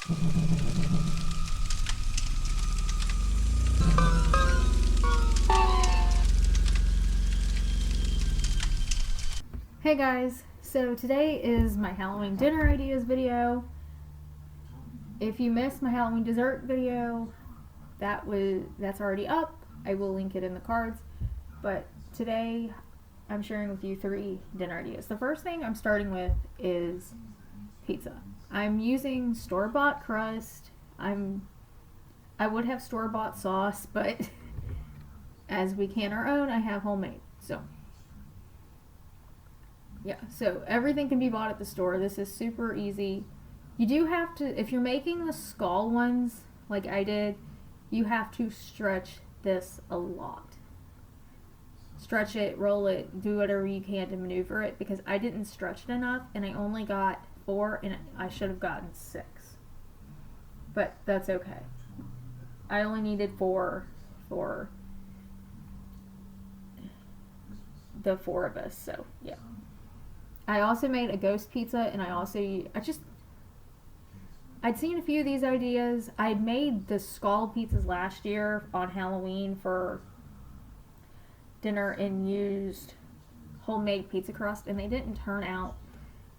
Hey guys, so today is my Halloween dinner ideas video. If you missed my Halloween dessert video, that's already up. I will link it in the cards. But today I'm sharing with you 3 dinner ideas. The first thing I'm starting with is pizza. I'm using store-bought crust. I would have store-bought sauce, but as we can our own, I have homemade. So everything can be bought at the store. This is super easy. You do have to, if you're making the skull ones like I did, you have to stretch this a lot. Stretch it, roll it, do whatever you can to maneuver it, because I didn't stretch it enough and I only got 4 and I should have gotten 6. But that's okay. I only needed 4 for the 4 of us, so yeah. I also made a ghost pizza, and I'd seen a few of these ideas. I'd made the skull pizzas last year on Halloween for dinner and used homemade pizza crust, and they didn't turn out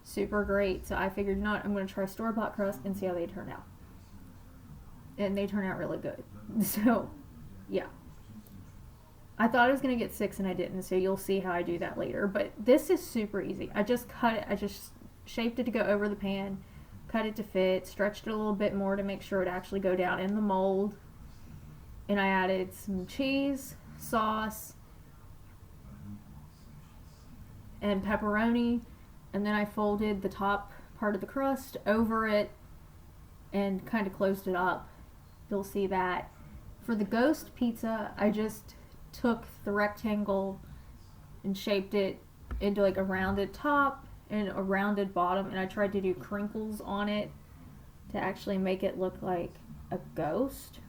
super great, so I figured, not, I'm going to try store-bought crust and see how they turn out. And they turn out really good. So, yeah. I thought I was going to get 6 and I didn't, so you'll see how I do that later. But this is super easy. I just shaped it to go over the pan, cut it to fit, stretched it a little bit more to make sure it actually go down in the mold. And I added some cheese, sauce, and pepperoni. And then I folded the top part of the crust over it and kind of closed it up. You'll see that. For the ghost pizza, I just took the rectangle and shaped it into like a rounded top and a rounded bottom, and I tried to do crinkles on it to actually make it look like a ghost.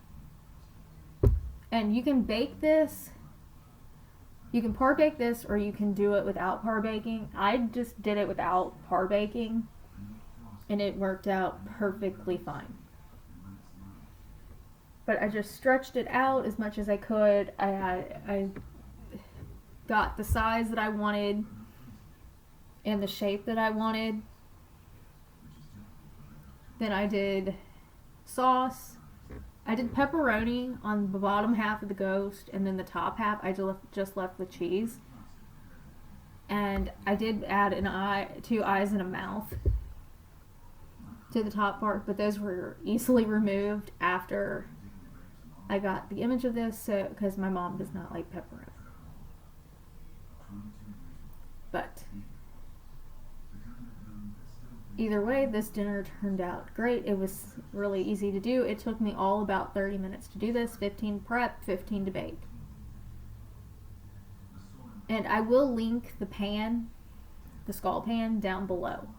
And you can bake this, you can par bake this, or you can do it without par baking. I just did it without par baking and it worked out perfectly fine. But I just stretched it out as much as I could. I got the size that I wanted and the shape that I wanted. Then I did sauce. I did pepperoni on the bottom half of the ghost, and then the top half I just left with cheese. And I did add 2 eyes and a mouth to the top part, but those were easily removed after I got the image of this, because my mom does not like pepperoni. But either way, this dinner turned out great. It was really easy to do. It took me all about 30 minutes to do this, 15 prep, 15 to bake. And I will link the pan, the skull pan, down below.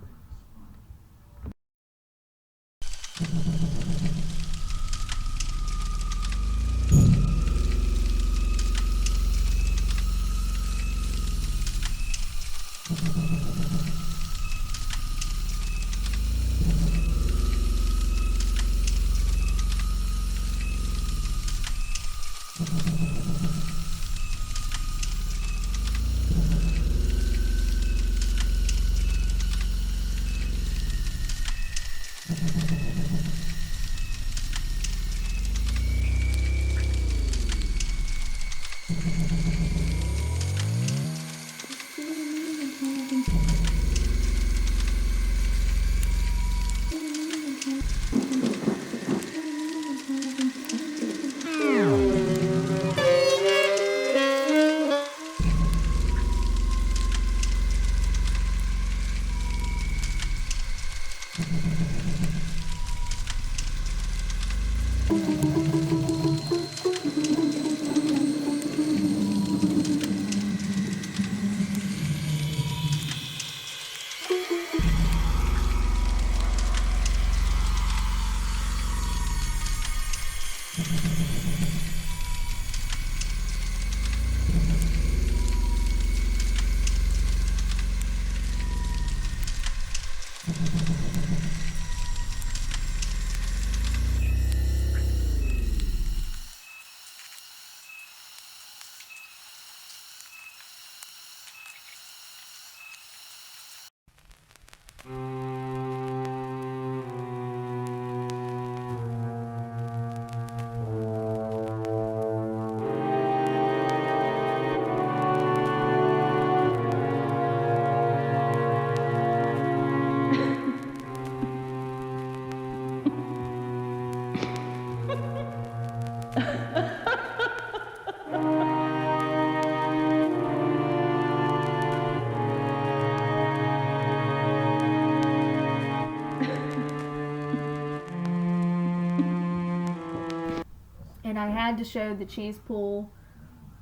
had to show the cheese pool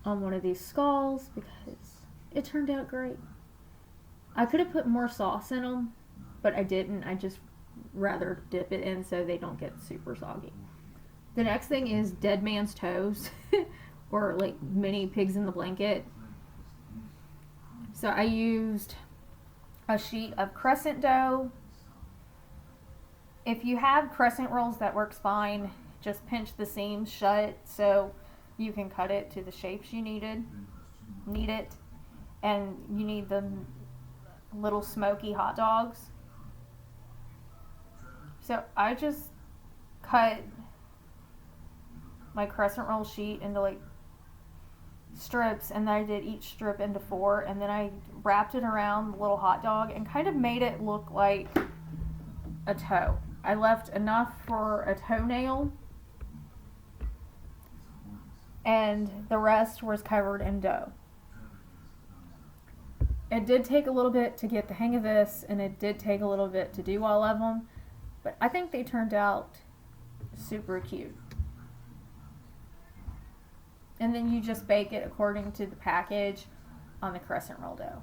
on one of these skulls because it turned out great. I could have put more sauce in them, but I didn't. I just rather dip it in so they don't get super soggy. The next thing is dead man's toes, or like mini pigs in the blanket. So I used a sheet of crescent dough. If you have crescent rolls, that works fine. Just pinch the seams shut so you can cut it to the shapes you need it. And you need the little smoky hot dogs. So I just cut my crescent roll sheet into like strips, and then I did each strip into 4, and then I wrapped it around the little hot dog and kind of made it look like a toe. I left enough for a toenail, and the rest was covered in dough. It did take a little bit to get the hang of this, and it did take a little bit to do all of them, but I think they turned out super cute. And then you just bake it according to the package on the crescent roll dough.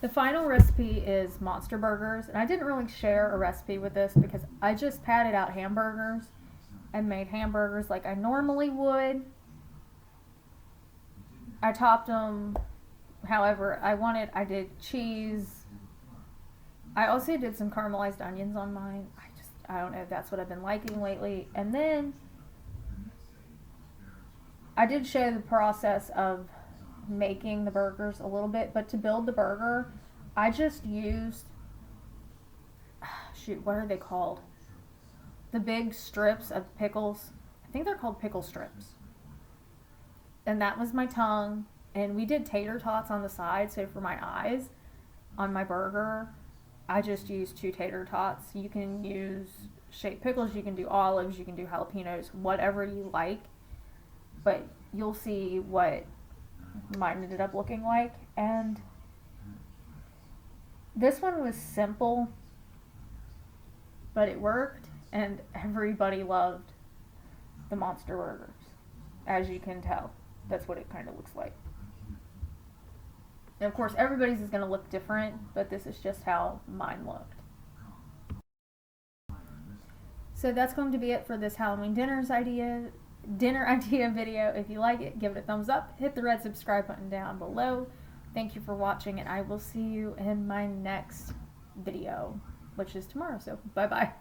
The final recipe is monster burgers, and I didn't really share a recipe with this because I just patted out hamburgers and made hamburgers like I normally would. I topped them however I wanted. I did cheese. I also did some caramelized onions on mine. I don't know if that's what I've been liking lately. And then I did show the process of making the burgers a little bit, but to build the burger I just used what are they called, the big strips of pickles. I think they're called pickle strips, and that was my tongue. And we did tater tots on the side, so for my eyes on my burger I just used 2 tater tots. You can use shaped pickles, you can do olives, you can do jalapenos, whatever you like, but you'll see what mine ended up looking like. And this one was simple, but it worked, and everybody loved the monster burgers. As you can tell, that's what it kind of looks like. And of course everybody's is going to look different, but this is just how mine looked. So that's going to be it for this Halloween dinner idea video. If you like it, give it a thumbs up, hit the red subscribe button down below. Thank you for watching, and I will see you in my next video, which is tomorrow. So bye bye.